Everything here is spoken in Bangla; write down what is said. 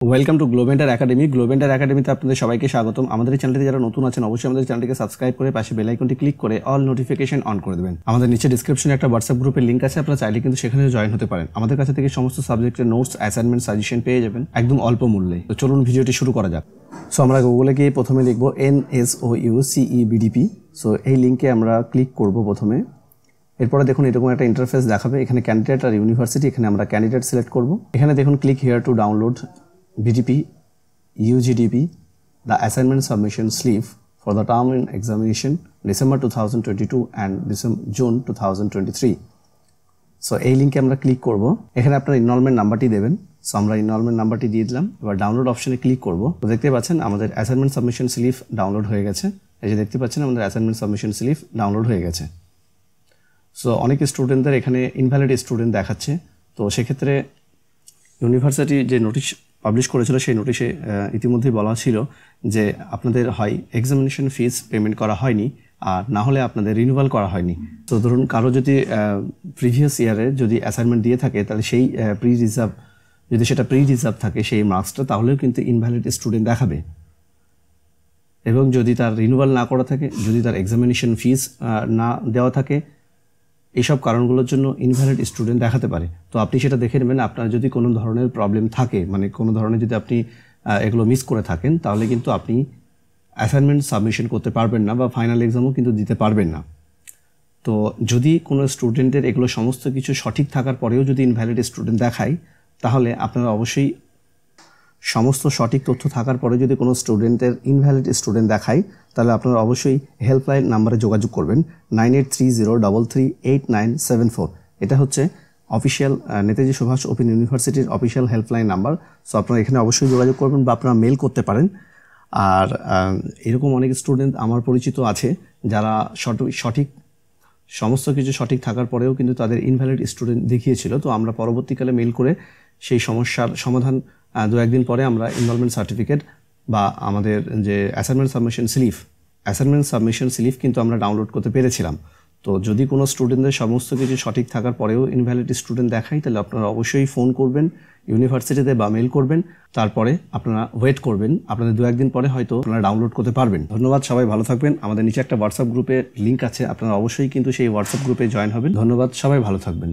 ওয়েলকাম টু গ্লোবেন্ডার একাডেমি। গ্লোবেন্ডার একাডেমিতে আপনাদের সবাইকে স্বাগতম। আমাদের এই চ্যানেলটিতে যারা নতুন আছেন অবশ্যই আমাদের চ্যানেলটিকে সাবস্ক্রাইব করে পাশে বেল আইকনটি ক্লিক করে অল নোটিফিকেশন অন করে দেবেন। আমাদের নিচে ডেসক্রিপশনে একটা হোয়াটসঅ্যাপ গ্রুপের লিঙ্ক আছে, আপনারা চাইলে কিন্তু সেখানে জয়েন হতে পারেন। আমাদের কাছে থেকে সমস্ত সাবজেক্টের নোটস, অ্যাসাইনমেন্ট, সাজেশন পেয়ে যাবেন একদম অল্প মূল্যে। তো চলুন ভিডিওটি শুরু করা যাক। সো আমরা গুগলে গিয়ে প্রথমে লিখব Nsou CE BDP। সো এই লিঙ্কে আমরা ক্লিক করব প্রথমে। এরপরে দেখুন এরকম একটা ইন্টারফেস দেখাবে, এখানে ক্যান্ডিডেট আর ইউনিভার্সিটি, এখানে আমরা ক্যান্ডিডেট সিলেক্ট করব। এখানে দেখুন click here to download BDP UGDP the assignment submission slip for the term in examination December 2022 and June 2023. So এই লিঙ্কে আমরা ক্লিক করব। এখানে আপনার ইনরোলমেন্ট নাম্বারটি দেবেন। সো আমরা ইনরোলমেন্ট নাম্বারটি দিয়ে দিলাম। এবার ডাউনলোড অপশনে ক্লিক করব। তো দেখতে পাচ্ছেন আমাদের অ্যাসাইনমেন্ট সাবমিশন স্লিপ ডাউনলোড হয়ে গেছে। এই যে দেখতে পাচ্ছেন আমাদের অ্যাসাইনমেন্ট সাবমিশন স্লিপ ডাউনলোড হয়ে গেছে। সো অনেক স্টুডেন্টদের এখানে ইনভ্যালিড স্টুডেন্ট দেখাচ্ছে। তো সেক্ষেত্রে ইউনিভার্সিটি যে নোটিশ পাবলিশ করেছিল সেই নোটিশে ইতিমধ্যেই বলা ছিল যে আপনাদের হয় এক্সামিনেশন ফিস পেমেন্ট করা হয়নি, আর না হলে আপনাদের রিনিউয়াল করা হয়নি। তো ধরুন কারো যদি প্রিভিয়াস ইয়ারে যদি অ্যাসাইনমেন্ট দিয়ে থাকে তাহলে সেই যদি সেটা প্রি রিজার্ভ থাকে সেই মার্কসটা, তাহলেও কিন্তু ইনভ্যালিড স্টুডেন্ট দেখাবে। এবং যদি তার রিনিউয়াল না করা থাকে, যদি তার এক্সামিনেশন ফিস না দেওয়া থাকে, এইসব কারণগুলোর জন্য ইনভ্যালিড স্টুডেন্ট দেখাতে পারে। তো আপনি সেটা দেখে নেবেন। আপনার যদি কোনো ধরনের প্রবলেম থাকে, মানে কোনো ধরনের যদি আপনি এগুলো মিস করে থাকেন, তাহলে কিন্তু আপনি অ্যাসাইনমেন্ট সাবমিশন করতে পারবেন না বা ফাইনাল এক্সামও কিন্তু দিতে পারবেন না। তো যদি কোনো স্টুডেন্টের এগুলো সমস্ত কিছু সঠিক থাকার পরেও যদি ইনভ্যালিড স্টুডেন্ট দেখায়, তাহলে আপনারা অবশ্যই সমস্ত সঠিক তথ্য থাকার পরে যদি কোনো স্টুডেন্টের ইনভ্যালিড স্টুডেন্ট দেখায়, তাহলে আপনারা অবশ্যই হেল্পলাইন নাম্বারে যোগাযোগ করবেন 9830338974। এটা হচ্ছে অফিসিয়াল নেতাজি সুভাষ ওপেন ইউনিভার্সিটির অফিসিয়াল হেল্পলাইন নাম্বার। সো আপনারা এখানে অবশ্যই যোগাযোগ করবেন বা আপনারা মেল করতে পারেন। আর এরকম অনেক স্টুডেন্ট আমার পরিচিত আছে যারা সঠিক সমস্ত কিছু সঠিক থাকার পরেও কিন্তু তাদের ইনভ্যালিড স্টুডেন্ট দেখিয়েছিল। তো আমরা পরবর্তীকালে মেল করে সেই সমস্যার সমাধান দু একদিন পরে আমরা এনরোলমেন্ট সার্টিফিকেট বা আমাদের যে অ্যাসাইনমেন্ট সাবমিশন স্লিপ কিন্তু আমরা ডাউনলোড করতে পেরেছিলাম। তো যদি কোনো স্টুডেন্টদের সমস্ত কিছু সঠিক থাকার পরেও ইনভ্যালিড স্টুডেন্ট দেখায়, তাহলে আপনারা অবশ্যই ফোন করবেন ইউনিভার্সিটিতে বা মেল করবেন। তারপরে আপনারা ওয়েট করবেন, আপনাদের দু একদিন পরে হয়তো আপনারা ডাউনলোড করতে পারবেন। ধন্যবাদ, সবাই ভালো থাকবেন। আমাদের নিচে একটা হোয়াটসঅ্যাপ গ্রুপের লিঙ্ক আছে, আপনারা অবশ্যই কিন্তু সেই হোয়াটসঅ্যাপ গ্রুপে জয়েন হবেন। ধন্যবাদ, সবাই ভালো থাকবেন।